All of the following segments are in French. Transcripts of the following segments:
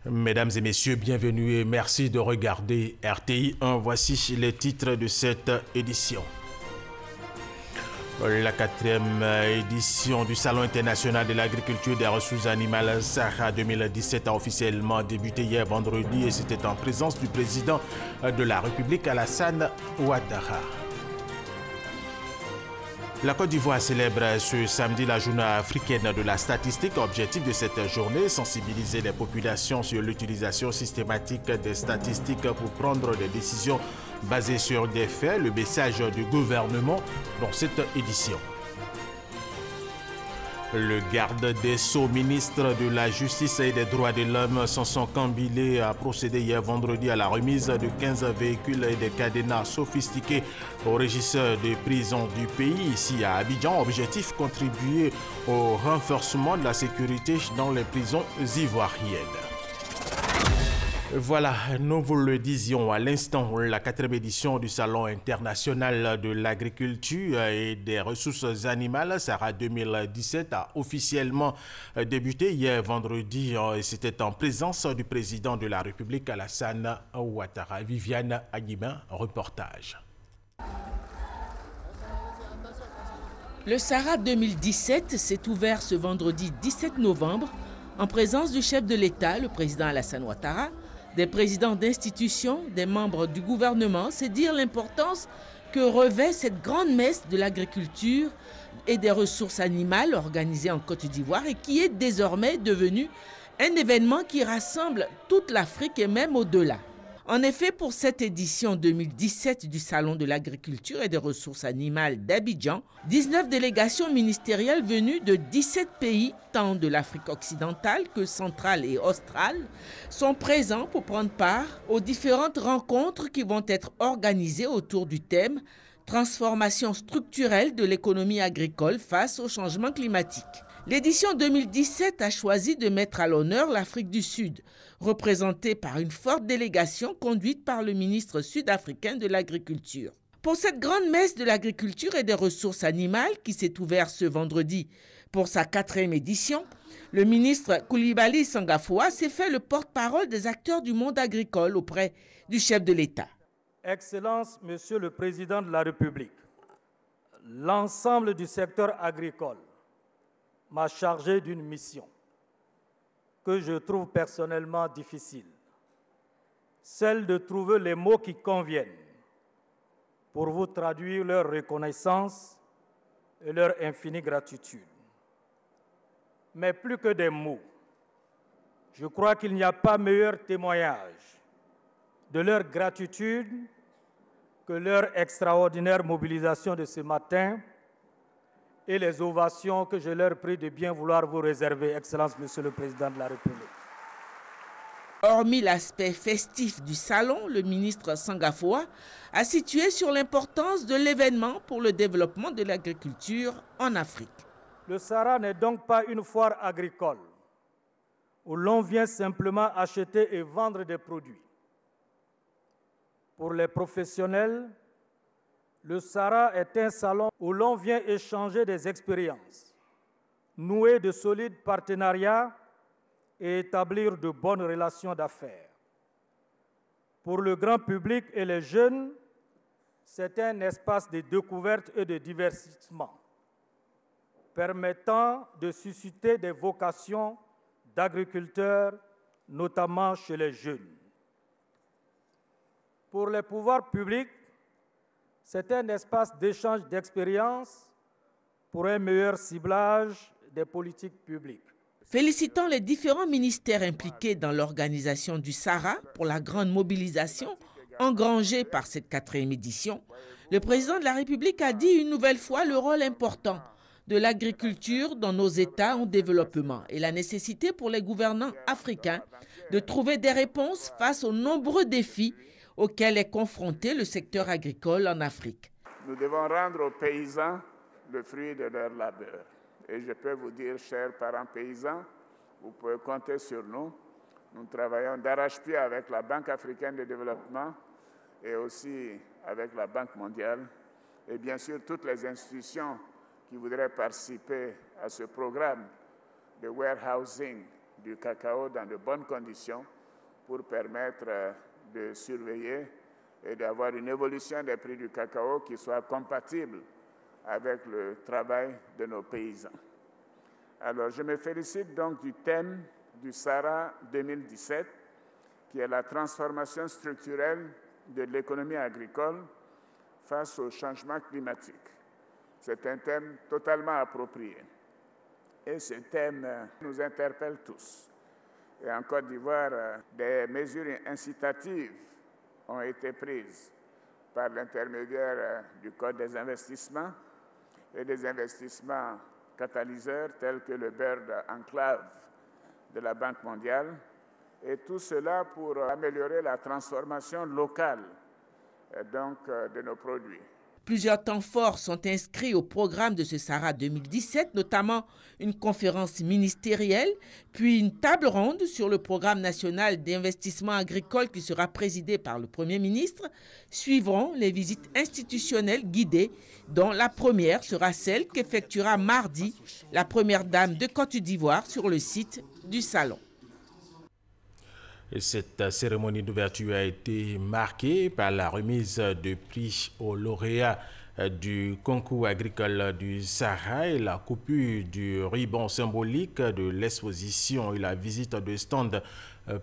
Mesdames et messieurs, bienvenue et merci de regarder RTI 1. Voici les titres de cette édition. La 4e édition du Salon international de l'agriculture et des ressources animales Sahara 2017 a officiellement débuté hier vendredi et c'était en présence du président de la République Alassane Ouattara. La Côte d'Ivoire célèbre ce samedi la journée africaine de la statistique. Objectif de cette journée, sensibiliser les populations sur l'utilisation systématique des statistiques pour prendre des décisions basées sur des faits. Le message du gouvernement dans cette édition. Le garde des Sceaux, ministre de la Justice et des Droits de l'Homme, Sanson Kambilé, a procédé hier vendredi à la remise de 15 véhicules et des cadenas sophistiqués aux régisseurs des prisons du pays, ici à Abidjan. Objectif, contribuer au renforcement de la sécurité dans les prisons ivoiriennes. Voilà, nous vous le disions à l'instant, la 4e édition du Salon international de l'agriculture et des ressources animales, Sahara 2017, a officiellement débuté hier vendredi et c'était en présence du président de la République, Alassane Ouattara. Viviane Aguimin, reportage. Le Sahara 2017 s'est ouvert ce vendredi 17 novembre en présence du chef de l'État, le président Alassane Ouattara, des présidents d'institutions, des membres du gouvernement. C'est dire l'importance que revêt cette grande messe de l'agriculture et des ressources animales organisée en Côte d'Ivoire et qui est désormais devenue un événement qui rassemble toute l'Afrique et même au-delà. En effet, pour cette édition 2017 du Salon de l'agriculture et des ressources animales d'Abidjan, 19 délégations ministérielles venues de 17 pays, tant de l'Afrique occidentale que centrale et australe, sont présents pour prendre part aux différentes rencontres qui vont être organisées autour du thème « Transformation structurelle de l'économie agricole face au changement climatique ». L'édition 2017 a choisi de mettre à l'honneur l'Afrique du Sud, représentée par une forte délégation conduite par le ministre sud-africain de l'Agriculture. Pour cette grande messe de l'agriculture et des ressources animales qui s'est ouverte ce vendredi pour sa 4e édition, le ministre Coulibaly Sangafoua s'est fait le porte-parole des acteurs du monde agricole auprès du chef de l'État. Excellence, Monsieur le Président de la République, l'ensemble du secteur agricole m'a chargé d'une mission que je trouve personnellement difficile, celle de trouver les mots qui conviennent pour vous traduire leur reconnaissance et leur infinie gratitude. Mais plus que des mots, je crois qu'il n'y a pas meilleur témoignage de leur gratitude que leur extraordinaire mobilisation de ce matin et les ovations que je leur prie de bien vouloir vous réserver, Excellence, Monsieur le Président de la République. Hormis l'aspect festif du salon, le ministre Sangafoua a situé sur l'importance de l'événement pour le développement de l'agriculture en Afrique. Le Sahara n'est donc pas une foire agricole où l'on vient simplement acheter et vendre des produits. Pour les professionnels, le Sahara est un salon où l'on vient échanger des expériences, nouer de solides partenariats et établir de bonnes relations d'affaires. Pour le grand public et les jeunes, c'est un espace de découverte et de divertissement, permettant de susciter des vocations d'agriculteurs, notamment chez les jeunes. Pour les pouvoirs publics, c'est un espace d'échange d'expériences pour un meilleur ciblage des politiques publiques. Félicitant les différents ministères impliqués dans l'organisation du Sahara pour la grande mobilisation engrangée par cette 4e édition, le président de la République a dit une nouvelle fois le rôle important de l'agriculture dans nos États en développement et la nécessité pour les gouvernants africains de trouver des réponses face aux nombreux défis auquel est confronté le secteur agricole en Afrique. Nous devons rendre aux paysans le fruit de leur labeur. Et je peux vous dire, chers parents paysans, vous pouvez compter sur nous. Nous travaillons d'arrache-pied avec la Banque africaine de développement et aussi avec la Banque mondiale. Et bien sûr, toutes les institutions qui voudraient participer à ce programme de warehousing du cacao dans de bonnes conditions pour permettre de surveiller et d'avoir une évolution des prix du cacao qui soit compatible avec le travail de nos paysans. Alors, je me félicite donc du thème du SARA 2017, qui est la transformation structurelle de l'économie agricole face au changement climatique. C'est un thème totalement approprié. Et ce thème nous interpelle tous. Et en Côte d'Ivoire, des mesures incitatives ont été prises par l'intermédiaire du Code des investissements et des investissements catalyseurs tels que le Bird Enclave de la Banque mondiale, et tout cela pour améliorer la transformation locale de nos produits. Plusieurs temps forts sont inscrits au programme de ce SARA 2017, notamment une conférence ministérielle, puis une table ronde sur le programme national d'investissement agricole qui sera présidé par le Premier ministre. Suivront les visites institutionnelles guidées, dont la première sera celle qu'effectuera mardi la première dame de Côte d'Ivoire sur le site du salon. Cette cérémonie d'ouverture a été marquée par la remise de prix aux lauréats du concours agricole du Sahara et la coupure du ruban symbolique de l'exposition et la visite de stand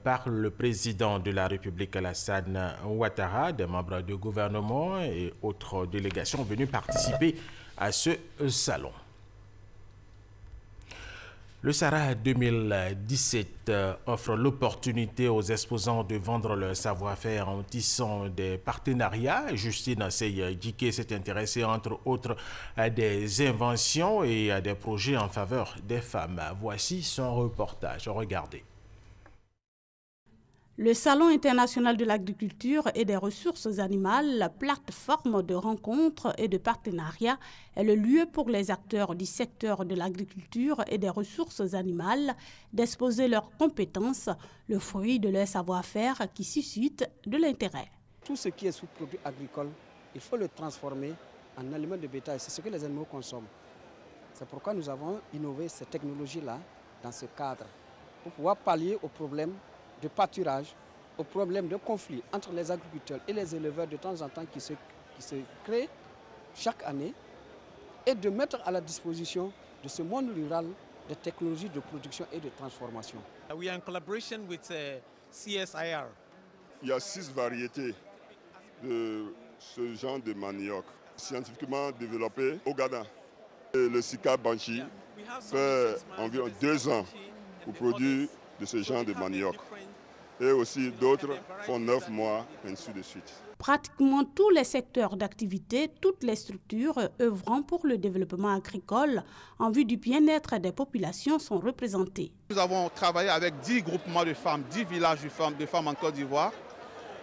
par le président de la République Alassane Ouattara, des membres du gouvernement et autres délégations venues participer à ce salon. Le SARA 2017 offre l'opportunité aux exposants de vendre leur savoir-faire en tissant des partenariats. Justine Seye-Djike s'est intéressée entre autres à des inventions et à des projets en faveur des femmes. Voici son reportage. Regardez. Le Salon international de l'agriculture et des ressources animales, la plateforme de rencontres et de partenariats, est le lieu pour les acteurs du secteur de l'agriculture et des ressources animales d'exposer leurs compétences, le fruit de leur savoir-faire qui suscite de l'intérêt. Tout ce qui est sous-produit agricole, il faut le transformer en aliments de bétail. C'est ce que les animaux consomment. C'est pourquoi nous avons innové cette technologie-là dans ce cadre, pour pouvoir pallier aux problèmes de pâturage, aux problèmes de conflit entre les agriculteurs et les éleveurs de temps en temps qui se créent chaque année, et de mettre à la disposition de ce monde rural des technologies de production et de transformation. We are in collaboration with CSIR. Il y a 6 variétés de ce genre de manioc scientifiquement développé au Ghana. Et le Sika Banchi fait environ 2 ans pour produire de ce genre de manioc. Et aussi d'autres font 9 mois, ainsi de suite. Pratiquement tous les secteurs d'activité, toutes les structures œuvrant pour le développement agricole en vue du bien-être des populations sont représentées. Nous avons travaillé avec 10 groupements de femmes, 10 villages de femmes en Côte d'Ivoire.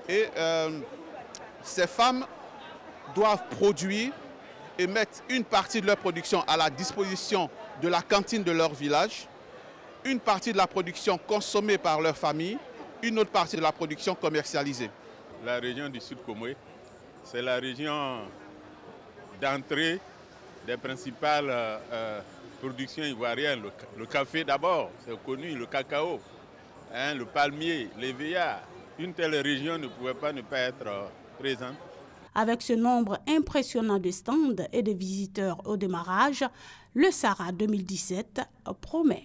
Et ces femmes doivent produire et mettre une partie de leur production à la disposition de la cantine de leur village, une partie de la production consommée par leur famille, une autre partie de la production commercialisée. La région du Sud Comoé, c'est la région d'entrée des principales productions ivoiriennes. Le café d'abord, c'est connu, le cacao, le palmier, l'éveillard. Une telle région ne pouvait pas ne pas être présente. Avec ce nombre impressionnant de stands et de visiteurs au démarrage, le SARA 2017 promet.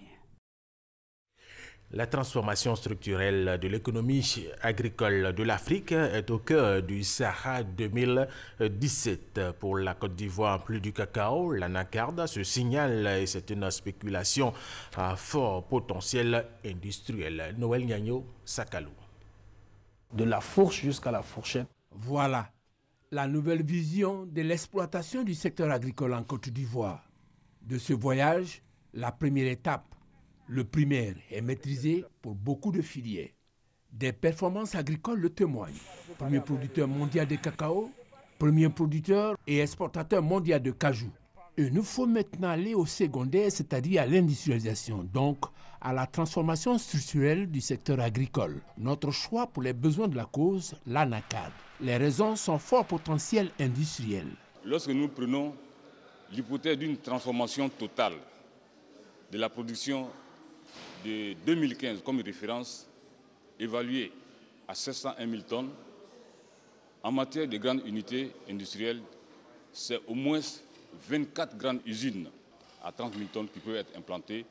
La transformation structurelle de l'économie agricole de l'Afrique est au cœur du SARA 2017. Pour la Côte d'Ivoire, plus du cacao, l'anacarde se signale et c'est une spéculation à fort potentiel industriel. Noël Nyagno, Sakalou. De la fourche jusqu'à la fourchette. Voilà la nouvelle vision de l'exploitation du secteur agricole en Côte d'Ivoire. De ce voyage, la première étape, le primaire, est maîtrisé pour beaucoup de filières. Des performances agricoles le témoignent. Premier producteur mondial de cacao, premier producteur et exportateur mondial de cajou. Il nous faut maintenant aller au secondaire, c'est-à-dire à l'industrialisation, donc à la transformation structurelle du secteur agricole. Notre choix pour les besoins de la cause, l'anacarde. Les raisons sont fort potentiel industriel. Lorsque nous prenons l'hypothèse d'une transformation totale de la production de 2015 comme référence, évaluée à 701 000 tonnes, en matière de grandes unités industrielles, c'est au moins 24 grandes usines à 30 000 tonnes qui peuvent être implantées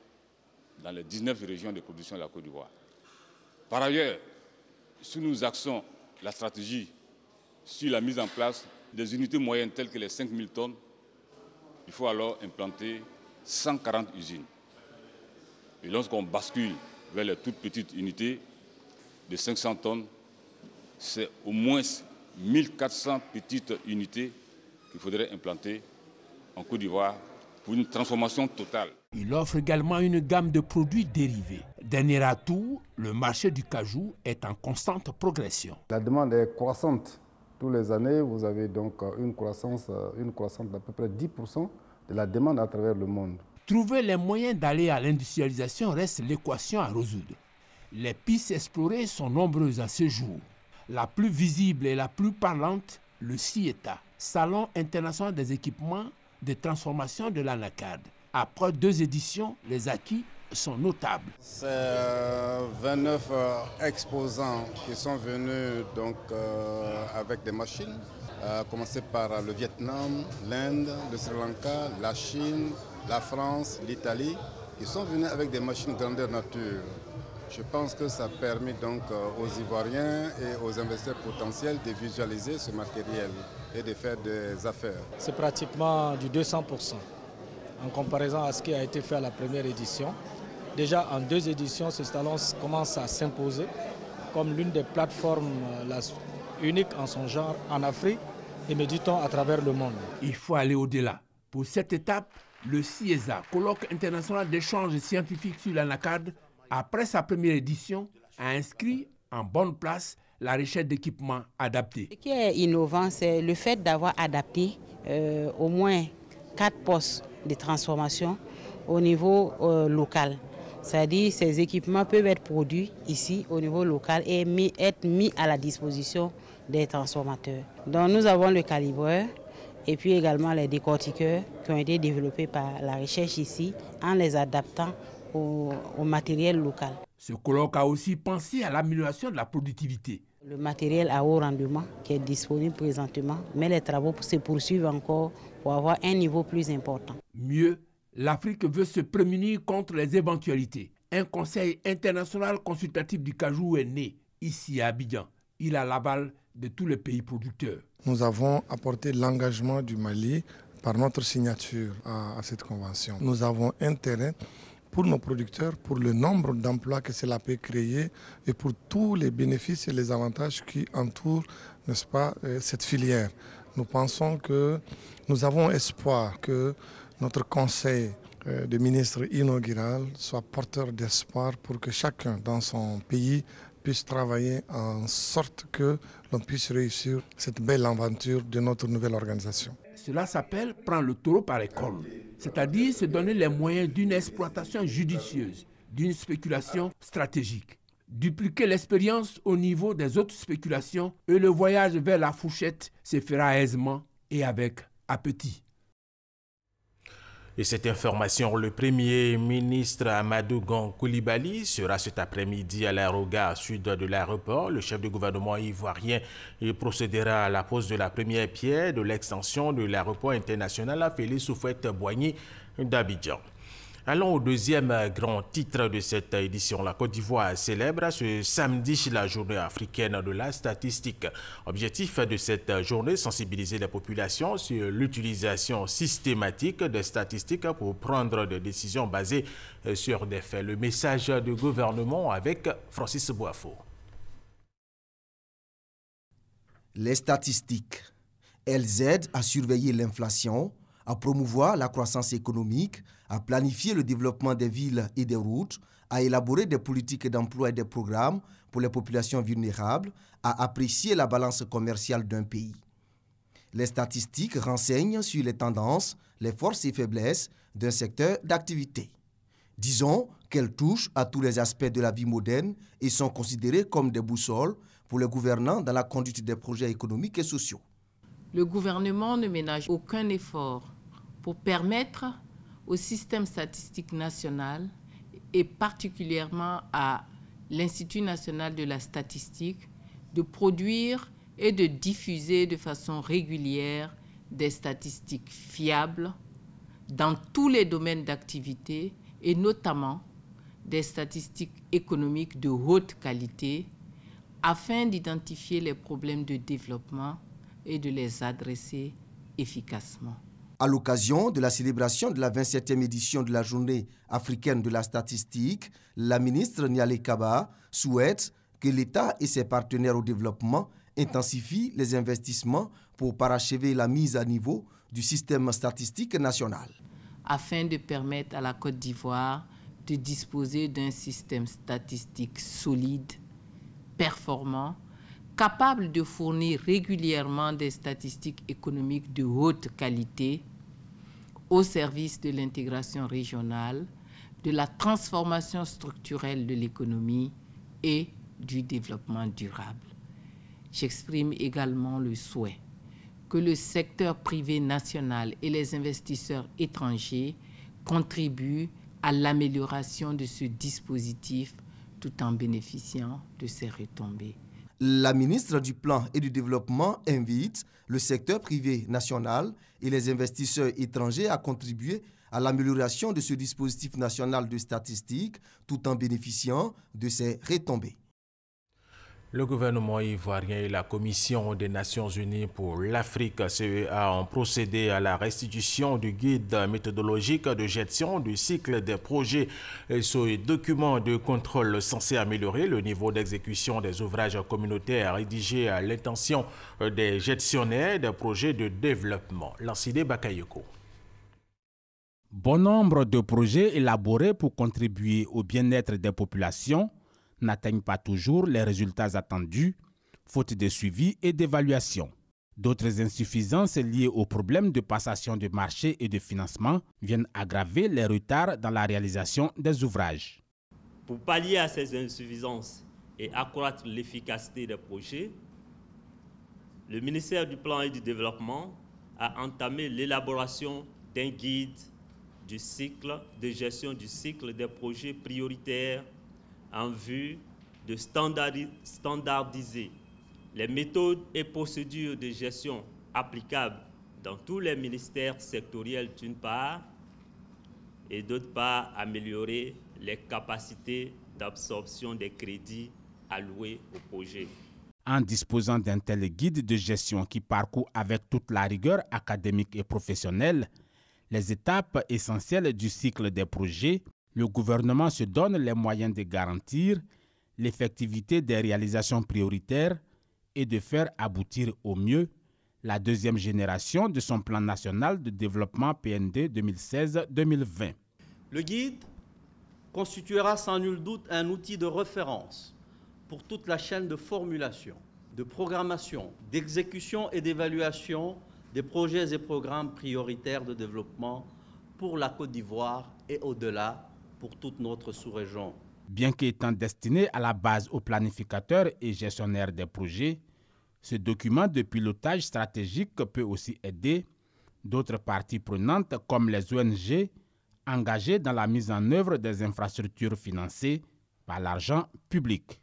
dans les 19 régions de production de la Côte d'Ivoire. Par ailleurs, si nous axons la stratégie sur la mise en place des unités moyennes telles que les 5 000 tonnes, il faut alors implanter 140 usines. Et lorsqu'on bascule vers les toutes petites unités de 500 tonnes, c'est au moins 1400 petites unités qu'il faudrait implanter en Côte d'Ivoire pour une transformation totale. Il offre également une gamme de produits dérivés. Dernier atout, le marché du cajou est en constante progression. La demande est croissante. Tous les années, vous avez donc une croissance d'à peu près 10% de la demande à travers le monde. Trouver les moyens d'aller à l'industrialisation reste l'équation à résoudre. Les pistes explorées sont nombreuses à ce jour. La plus visible et la plus parlante, le CIETA, Salon international des équipements de transformation de l'anacarde. Après 2 éditions, les acquis sont notables. C'est 29 exposants qui sont venus donc, avec des machines, à commencer par le Vietnam, l'Inde, le Sri Lanka, la Chine, la France, l'Italie, qui sont venus avec des machines grandeur nature. Je pense que ça permet donc aux Ivoiriens et aux investisseurs potentiels de visualiser ce matériel et de faire des affaires. C'est pratiquement du 200% en comparaison à ce qui a été fait à la première édition. Déjà en 2 éditions, ce salon commence à s'imposer comme l'une des plateformes uniques en son genre en Afrique et me dit-on à travers le monde. Il faut aller au-delà. Pour cette étape, le CIESA, colloque international d'échanges scientifiques sur l'anacarde, après sa première édition, a inscrit en bonne place la recherche d'équipements adaptés. Ce qui est innovant, c'est le fait d'avoir adapté au moins 4 postes de transformation au niveau local. C'est-à-dire que ces équipements peuvent être produits ici au niveau local et être mis à la disposition des transformateurs. Donc nous avons le calibreur et puis également les décortiqueurs qui ont été développés par la recherche ici en les adaptant au matériel local. Ce colloque a aussi pensé à l'amélioration de la productivité. Le matériel à haut rendement qui est disponible présentement, mais les travaux se poursuivent encore pour avoir un niveau plus important. Mieux, l'Afrique veut se prémunir contre les éventualités. Un conseil international consultatif du cajou est né ici à Abidjan. Il a l'aval de tous les pays producteurs. Nous avons apporté l'engagement du Mali par notre signature à cette convention. Nous avons intérêt pour nos producteurs, pour le nombre d'emplois que cela peut créer et pour tous les bénéfices et les avantages qui entourent, n'est-ce pas, cette filière. Nous pensons que nous avons espoir que notre conseil de ministres inaugural soit porteur d'espoir pour que chacun dans son pays puisse travailler en sorte que l'on puisse réussir cette belle aventure de notre nouvelle organisation. Cela s'appelle prendre le taureau par les cornes, c'est-à-dire se donner les moyens d'une exploitation judicieuse, d'une spéculation stratégique. Dupliquer l'expérience au niveau des autres spéculations et le voyage vers la fourchette se fera aisément et avec appétit. Et cette information, le Premier ministre Amadou Gon Coulibaly sera cet après-midi à l'aérogare sud de l'aéroport. Le chef du gouvernement ivoirien procédera à la pose de la première pierre de l'extension de l'aéroport international Félix Houphouët-Boigny d'Abidjan. Allons au deuxième grand titre de cette édition. La Côte d'Ivoire célèbre ce samedi la journée africaine de la statistique. Objectif de cette journée, sensibiliser les populations sur l'utilisation systématique des statistiques pour prendre des décisions basées sur des faits. Le message du gouvernement avec Francis Boafo. Les statistiques, elles aident à surveiller l'inflation, à promouvoir la croissance économique, à planifier le développement des villes et des routes, à élaborer des politiques d'emploi et des programmes pour les populations vulnérables, à apprécier la balance commerciale d'un pays. Les statistiques renseignent sur les tendances, les forces et faiblesses d'un secteur d'activité. Disons qu'elles touchent à tous les aspects de la vie moderne et sont considérées comme des boussoles pour les gouvernants dans la conduite des projets économiques et sociaux. Le gouvernement ne ménage aucun effort pour permettre au système statistique national et particulièrement à l'Institut national de la statistique de produire et de diffuser de façon régulière des statistiques fiables dans tous les domaines d'activité et notamment des statistiques économiques de haute qualité afin d'identifier les problèmes de développement et de les adresser efficacement. À l'occasion de la célébration de la 27e édition de la Journée africaine de la statistique, la ministre Nialé Kaba souhaite que l'État et ses partenaires au développement intensifient les investissements pour parachever la mise à niveau du système statistique national. Afin de permettre à la Côte d'Ivoire de disposer d'un système statistique solide, performant, capable de fournir régulièrement des statistiques économiques de haute qualité au service de l'intégration régionale, de la transformation structurelle de l'économie et du développement durable. J'exprime également le souhait que le secteur privé national et les investisseurs étrangers contribuent à l'amélioration de ce dispositif tout en bénéficiant de ses retombées. La ministre du Plan et du Développement invite le secteur privé national et les investisseurs étrangers à contribuer à l'amélioration de ce dispositif national de statistique tout en bénéficiant de ses retombées. Le gouvernement ivoirien et la Commission des Nations Unies pour l'Afrique CEA ont procédé à la restitution du guide méthodologique de gestion du cycle des projets. Ce document de contrôle censé améliorer le niveau d'exécution des ouvrages communautaires rédigés à l'intention des gestionnaires des projets de développement. Lanside Bakayoko. Bon nombre de projets élaborés pour contribuer au bien-être des populations n'atteignent pas toujours les résultats attendus, faute de suivi et d'évaluation. D'autres insuffisances liées aux problèmes de passation de marché et de financement viennent aggraver les retards dans la réalisation des ouvrages. Pour pallier à ces insuffisances et accroître l'efficacité des projets, le ministère du Plan et du Développement a entamé l'élaboration d'un guide du cycle de gestion du cycle des projets prioritaires en vue de standardiser les méthodes et procédures de gestion applicables dans tous les ministères sectoriels d'une part, et d'autre part améliorer les capacités d'absorption des crédits alloués au projet. En disposant d'un tel guide de gestion qui parcourt avec toute la rigueur académique et professionnelle les étapes essentielles du cycle des projets, le gouvernement se donne les moyens de garantir l'effectivité des réalisations prioritaires et de faire aboutir au mieux la deuxième génération de son plan national de développement PND 2016-2020. Le guide constituera sans nul doute un outil de référence pour toute la chaîne de formulation, de programmation, d'exécution et d'évaluation des projets et programmes prioritaires de développement pour la Côte d'Ivoire et au-delà pour toute notre sous-région. Bien qu'étant destiné à la base aux planificateurs et gestionnaires des projets, ce document de pilotage stratégique peut aussi aider d'autres parties prenantes comme les ONG engagées dans la mise en œuvre des infrastructures financées par l'argent public.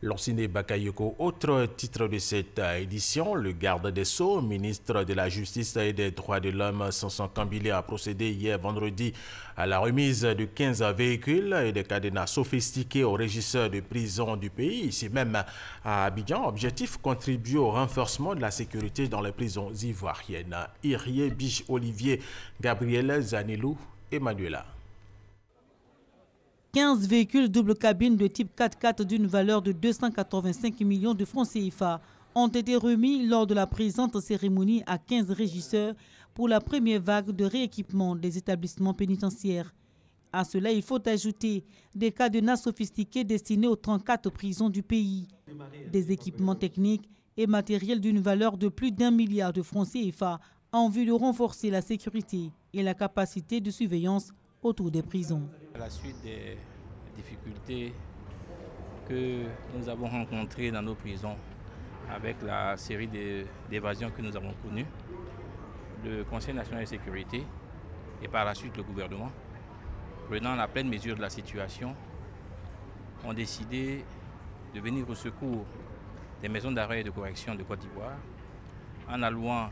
Lanside Bakayoko, autre titre de cette édition, le garde des Sceaux, ministre de la Justice et des Droits de l'Homme, Sanson Kambile, a procédé hier vendredi à la remise de 15 véhicules et des cadenas sophistiqués aux régisseurs de prison du pays, ici même à Abidjan. Objectif, contribuer au renforcement de la sécurité dans les prisons ivoiriennes. Irie Biche Olivier, Gabriel Zanilou, Emmanuela. 15 véhicules double cabine de type 4x4 d'une valeur de 285 millions de francs CFA ont été remis lors de la présente cérémonie à 15 régisseurs pour la première vague de rééquipement des établissements pénitentiaires. À cela, il faut ajouter des cadenas sophistiqués destinés aux 34 prisons du pays, des équipements techniques et matériels d'une valeur de plus d'1 milliard de francs CFA en vue de renforcer la sécurité et la capacité de surveillance autour des prisons. À la suite des difficultés que nous avons rencontrées dans nos prisons avec la série d'évasions que nous avons connues, le Conseil national de sécurité et par la suite le gouvernement prenant la pleine mesure de la situation, ont décidé de venir au secours des maisons d'arrêt et de correction de Côte d'Ivoire en allouant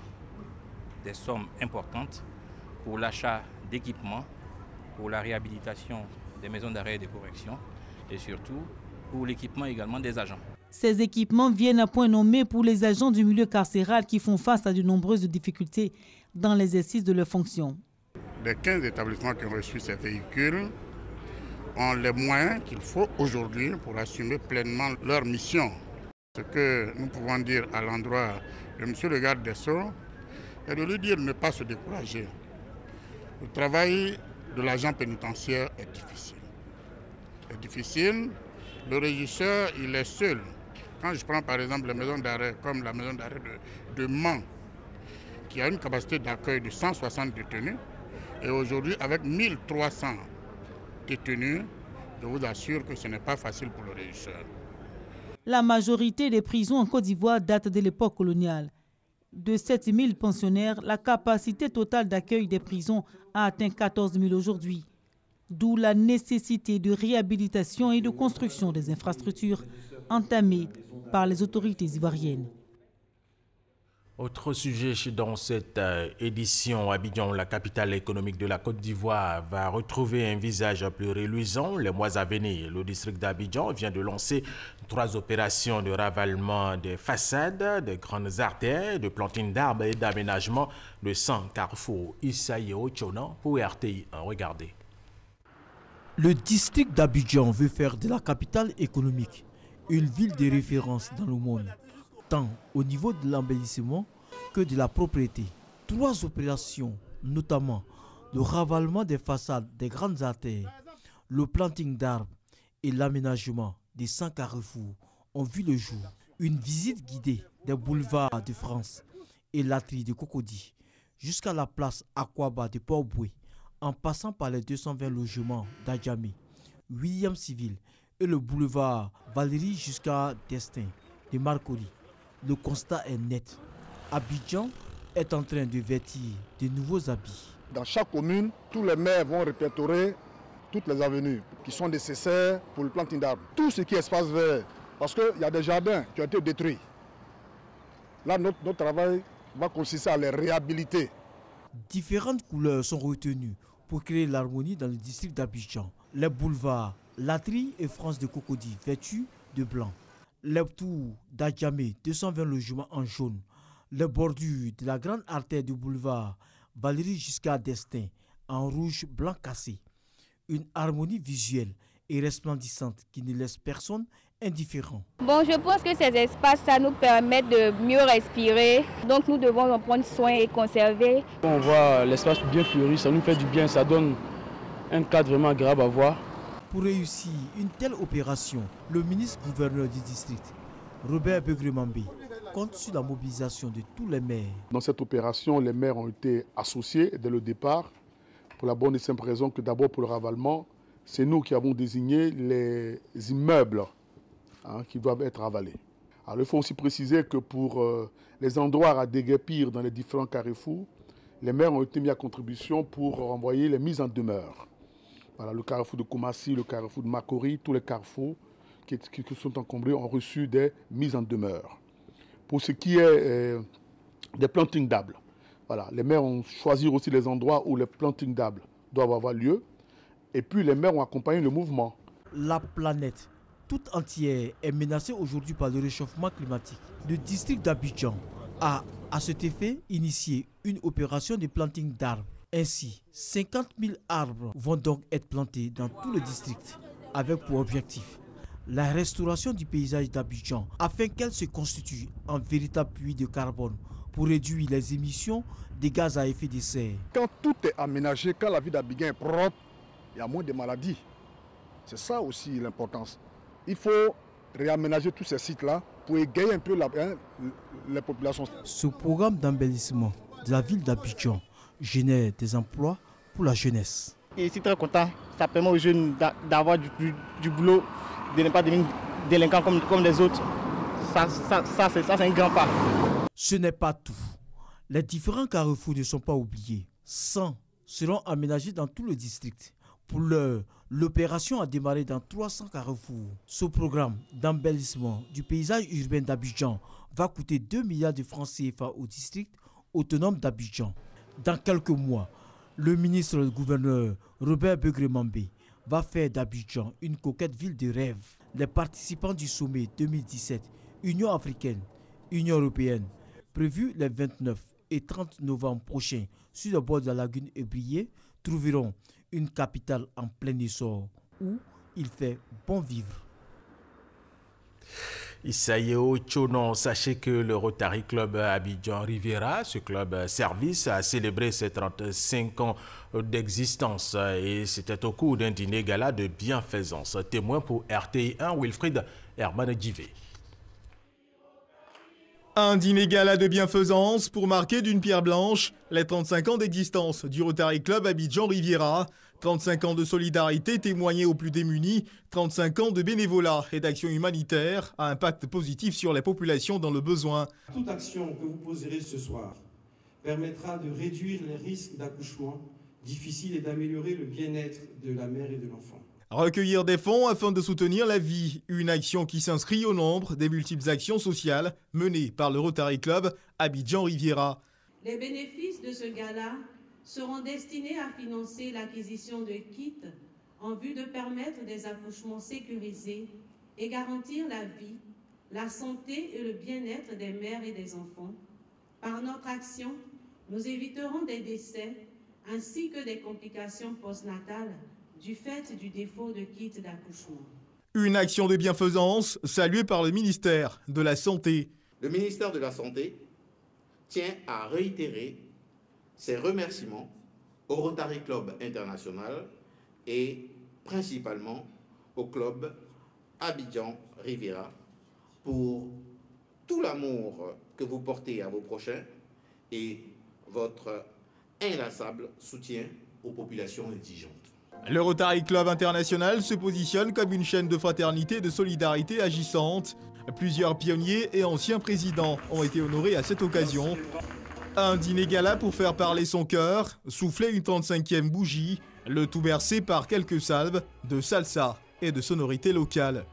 des sommes importantes pour l'achat d'équipements, pour la réhabilitation des maisons d'arrêt et de correction et surtout pour l'équipement également des agents. Ces équipements viennent à point nommé pour les agents du milieu carcéral qui font face à de nombreuses difficultés dans l'exercice de leurs fonctions. Les 15 établissements qui ont reçu ces véhicules ont les moyens qu'il faut aujourd'hui pour assumer pleinement leur mission. Ce que nous pouvons dire à l'endroit de M. le garde des Sceaux est de lui dire de ne pas se décourager. Le travail de l'agent pénitentiaire est difficile. C'est difficile. Le régisseur, il est seul. Quand je prends par exemple les maisons d'arrêt, comme la maison d'arrêt de Mans, qui a une capacité d'accueil de 160 détenus, et aujourd'hui avec 1300 détenus, je vous assure que ce n'est pas facile pour le régisseur. La majorité des prisons en Côte d'Ivoire date de l'époque coloniale. De 7 000 pensionnaires, la capacité totale d'accueil des prisons a atteint 14 000 aujourd'hui. D'où la nécessité de réhabilitation et de construction des infrastructures entamées par les autorités ivoiriennes. Autre sujet dans cette édition, Abidjan, la capitale économique de la Côte d'Ivoire, va retrouver un visage plus reluisant les mois à venir. Le district d'Abidjan vient de lancer 3 opérations de ravalement des façades, de grandes artères, de plantines d'arbres et d'aménagement de 100 carrefours. Issa Ochona pour RTI. Regardez. Le district d'Abidjan veut faire de la capitale économique une ville de référence dans le monde, tant au niveau de l'embellissement que de la propriété. 3 opérations, notamment le ravalement des façades des grandes artères, le planting d'arbres et l'aménagement des 100 carrefours, ont vu le jour. Une visite guidée des boulevards de France et Latri de Cocody jusqu'à la place Aquaba de Port-Boué, en passant par les 220 logements d'Adjamé, William Civil et le boulevard Valérie jusqu'à Destin de Marcory. Le constat est net. Abidjan est en train de vêtir de nouveaux habits. Dans chaque commune, tous les maires vont répertorier toutes les avenues qui sont nécessaires pour le planting d'arbres. Tout ce qui est espace vert, parce qu'il y a des jardins qui ont été détruits. Là, notre travail va consister à les réhabiliter. Différentes couleurs sont retenues pour créer l'harmonie dans le district d'Abidjan. Les boulevards Latri et France de Cocody vêtus de blanc. Les tours d'Adjamé, 220 logements en jaune. Les bordures de la grande artère du boulevard Valérie jusqu'à Destin en rouge blanc cassé. Une harmonie visuelle et resplendissante qui ne laisse personne indifférent. Bon, je pense que ces espaces, ça nous permet de mieux respirer. Donc nous devons en prendre soin et conserver. On voit l'espace bien fleuri, ça nous fait du bien, ça donne un cadre vraiment agréable à voir. Pour réussir une telle opération, le ministre-gouverneur du district, Robert Begremambé, compte sur la mobilisation de tous les maires. Dans cette opération, les maires ont été associés dès le départ, pour la bonne et simple raison que d'abord pour le ravalement, c'est nous qui avons désigné les immeubles qui doivent être ravalés. Alors, il faut aussi préciser que pour les endroits à déguerpir dans les différents carrefours, les maires ont été mis à contribution pour envoyer les mises en demeure. Voilà, le carrefour de Koumassi, le carrefour de Marcory, tous les carrefours qui sont encombrés ont reçu des mises en demeure. Pour ce qui est des plantings d'arbres, voilà, les maires ont choisi aussi les endroits où les plantings d'arbres doivent avoir lieu. Et puis les maires ont accompagné le mouvement. La planète toute entière est menacée aujourd'hui par le réchauffement climatique. Le district d'Abidjan a, à cet effet, initié une opération de planting d'arbres. Ainsi, 50 000 arbres vont donc être plantés dans tout le district, avec pour objectif la restauration du paysage d'Abidjan, afin qu'elle se constitue en véritable puits de carbone pour réduire les émissions des gaz à effet de serre. Quand tout est aménagé, quand la vie d'Abidjan est propre, il y a moins de maladies. C'est ça aussi l'importance. Il faut réaménager tous ces sites-là pour égayer un peu les populations. Ce programme d'embellissement de la ville d'Abidjan génère des emplois pour la jeunesse. Et je suis très content. Ça permet aux jeunes d'avoir du boulot, de ne pas devenir délinquants comme les autres. Ça c'est un grand pas. Ce n'est pas tout. Les différents carrefours ne sont pas oubliés. 100 seront aménagés dans tout le district Pour l'heure, l'opération a démarré dans 300 carrefours. Ce programme d'embellissement du paysage urbain d'Abidjan va coûter 2 milliards de francs CFA au district autonome d'Abidjan. Dans quelques mois, le ministre-gouverneur Robert Begré-Mambé va faire d'Abidjan une coquette ville de rêve. Les participants du sommet 2017, Union africaine, Union européenne, prévu les 29 et 30 novembre prochains sur le bord de la lagune Ébrié, trouveront une capitale en plein essor où il fait bon vivre. Issaïo Tchonon, sachez que le Rotary Club Abidjan Riviera, ce club service, a célébré ses 35 ans d'existence et c'était au cours d'un dîner gala de bienfaisance. Témoin pour RTI1, Wilfried Herman Djivé. Un dîner gala de bienfaisance pour marquer d'une pierre blanche les 35 ans d'existence du Rotary Club Abidjan Riviera. 35 ans de solidarité témoignée aux plus démunis, 35 ans de bénévolat et d'action humanitaire à impact positif sur les populations dans le besoin. Toute action que vous poserez ce soir permettra de réduire les risques d'accouchement difficiles et d'améliorer le bien-être de la mère et de l'enfant. Recueillir des fonds afin de soutenir la vie, une action qui s'inscrit au nombre des multiples actions sociales menées par le Rotary Club Abidjan Riviera. Les bénéfices de ce gala seront destinés à financer l'acquisition de kits en vue de permettre des accouchements sécurisés et garantir la vie, la santé et le bien-être des mères et des enfants. Par notre action, nous éviterons des décès ainsi que des complications postnatales du fait du défaut de kits d'accouchement. Une action de bienfaisance saluée par le ministère de la Santé. Le ministère de la Santé tient à réitérer ses remerciements au Rotary Club International et principalement au club Abidjan Riviera pour tout l'amour que vous portez à vos prochains et votre inlassable soutien aux populations indigentes. Le Rotary Club International se positionne comme une chaîne de fraternité et de solidarité agissante. Plusieurs pionniers et anciens présidents ont été honorés à cette occasion. Un dîner gala pour faire parler son cœur, souffler une 35e bougie, le tout bercé par quelques salves de salsa et de sonorités locales.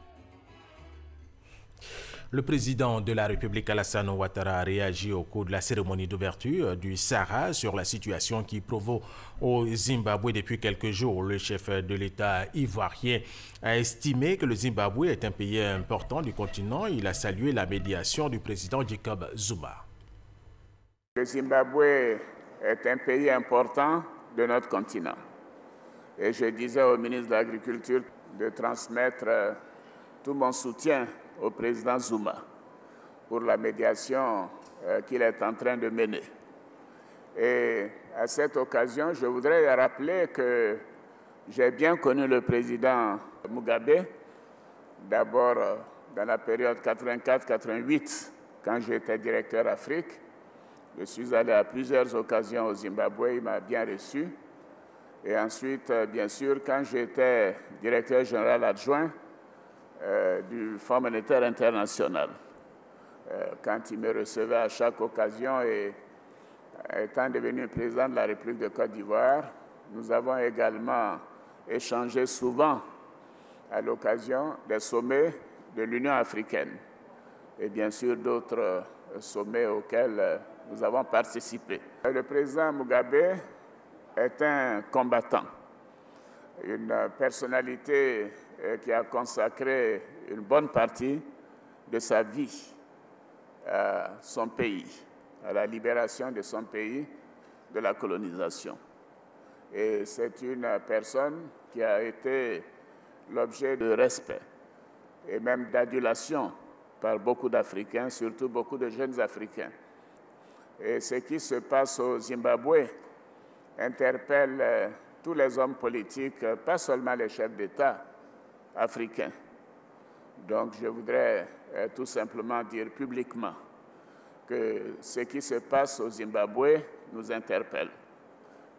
Le président de la République Alassane Ouattara a réagi au cours de la cérémonie d'ouverture du Sahara sur la situation qui provoque au Zimbabwe depuis quelques jours. Le chef de l'État ivoirien a estimé que le Zimbabwe est un pays important du continent. Il a salué la médiation du président Jacob Zuma. Le Zimbabwe est un pays important de notre continent. Et je disais au ministre de l'Agriculture de transmettre tout mon soutien au président Zuma pour la médiation qu'il est en train de mener. Et à cette occasion, je voudrais rappeler que j'ai bien connu le président Mugabe, d'abord dans la période 84-88, quand j'étais directeur Afrique. Je suis allé à plusieurs occasions au Zimbabwe, il m'a bien reçu. Et ensuite, bien sûr, quand j'étais directeur général adjoint du Fonds monétaire international, quand il me recevait à chaque occasion et étant devenu président de la République de Côte d'Ivoire, nous avons également échangé souvent à l'occasion des sommets de l'Union africaine et bien sûr d'autres sommets auxquels nous avons participé. Le président Mugabe est un combattant, une personnalité qui a consacré une bonne partie de sa vie à son pays, à la libération de son pays de la colonisation. Et c'est une personne qui a été l'objet de respect et même d'adulation par beaucoup d'Africains, surtout beaucoup de jeunes Africains. Et ce qui se passe au Zimbabwe interpelle tous les hommes politiques, pas seulement les chefs d'État africains. Donc je voudrais tout simplement dire publiquement que ce qui se passe au Zimbabwe nous interpelle.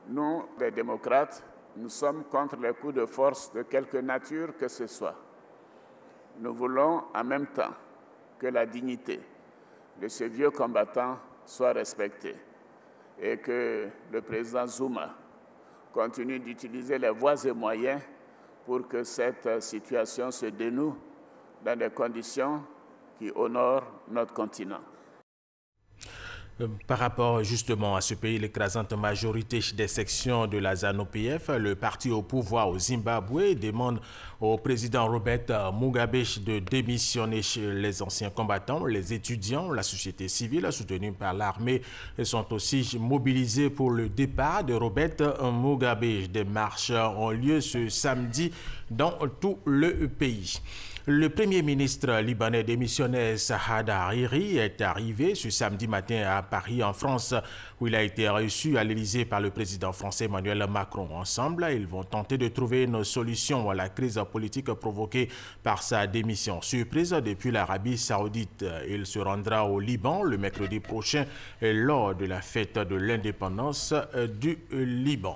Nous, les démocrates, nous sommes contre les coups de force de quelque nature que ce soit. Nous voulons en même temps que la dignité de ce vieux combattant soit respectée et que le président Zuma continue d'utiliser les voies et moyens pour que cette situation se dénoue dans des conditions qui honorent notre continent. Par rapport justement à ce pays, l'écrasante majorité des sections de la ZANU-PF, le parti au pouvoir au Zimbabwe demande au président Robert Mugabe de démissionner. Les anciens combattants, les étudiants, la société civile soutenue par l'armée sont aussi mobilisés pour le départ de Robert Mugabe. Des marches ont lieu ce samedi dans tout le pays. Le premier ministre libanais démissionnaire Saad Hariri est arrivé ce samedi matin à Paris, en France, où il a été reçu à l'Élysée par le président français Emmanuel Macron. Ensemble, ils vont tenter de trouver une solution à la crise politique provoquée par sa démission. Surprise depuis l'Arabie Saoudite. Il se rendra au Liban le mercredi prochain lors de la fête de l'indépendance du Liban.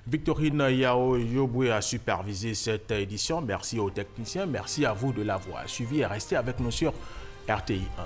Victorine Yao Yoboué a supervisé cette édition. Merci aux techniciens, merci à vous de l'avoir suivi et restez avec nous sur RTI 1.